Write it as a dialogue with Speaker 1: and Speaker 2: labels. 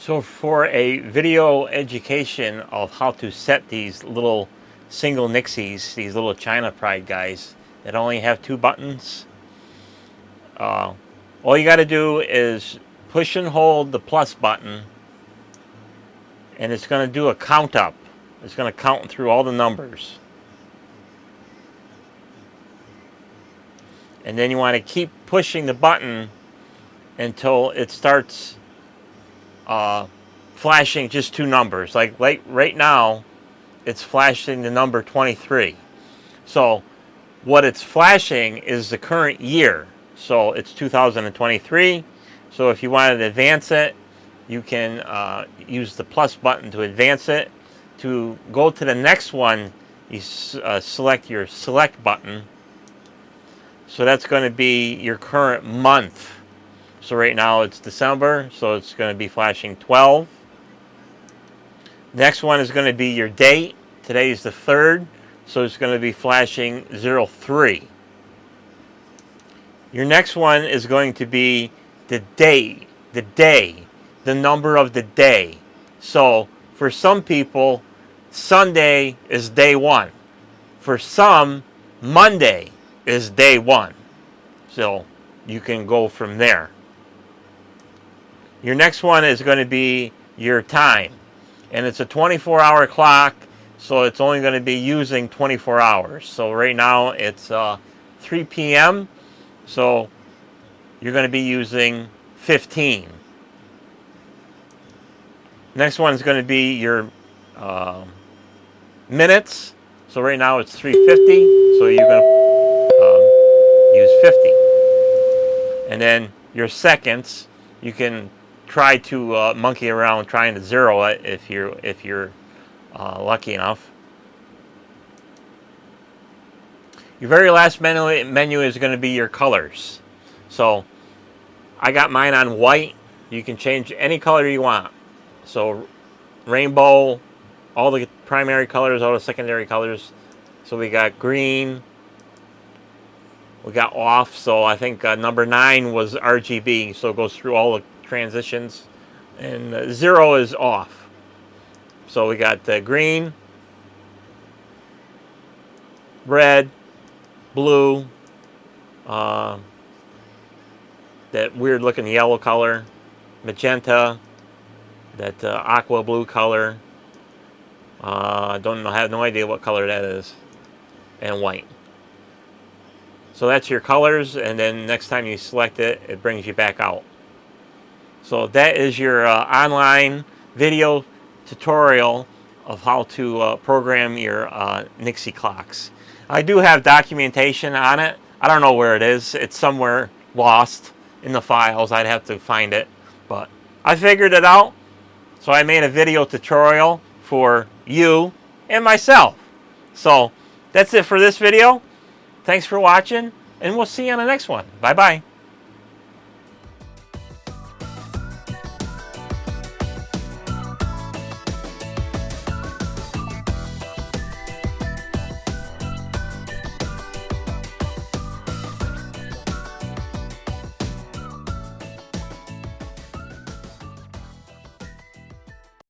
Speaker 1: So for a video education of how to set these little single Nixies, these little China Pride guys that only have 2 buttons, all you got to do is push and hold the plus button, and it's going to do a count up. It's going to count through all the numbers. And then you want to keep pushing the button until it starts flashing just 2 numbers. Like right now, it's flashing the number 23. So what it's flashing is the current year. So it's 2023. So if you wanted to advance it, you can use the plus button to advance it. To go to the next one, you select your select button. So that's going to be your current month. So right now it's December, so it's going to be flashing 12. Next one is going to be your date. Today is the 3rd, so it's going to be flashing 03. Your next one is going to be the day, the number of the day. So for some people, Sunday is day 1. For some, Monday is day 1. So you can go from there. Your next one is going to be your time. And it's a 24-hour clock, so it's only going to be using 24 hours. So right now it's 3 p.m., so you're going to be using 15. Next one is going to be your minutes. So right now it's 3:50, so you're going to use 50. And then your seconds, you can try to monkey around trying to zero it if you're lucky enough. Your very last menu is going to be your colors. So I got mine on white. You can change any color you want. So rainbow, all the primary colors, all the secondary colors. So we got green. We got off. So I think number 9 was RGB. So it goes through all the transitions. And 0 is off. So we got green, red, blue, that weird looking yellow color, magenta, that aqua blue color. I have no idea what color that is, and white. So that's your colors, and then next time you select it, it brings you back out. So that is your online video tutorial of how to program your Nixie clocks. I do have documentation on it. I don't know where it is. It's somewhere lost in the files. I'd have to find it. But I figured it out. So I made a video tutorial for you and myself. So that's it for this video. Thanks for watching, and we'll see you on the next one. Bye-bye.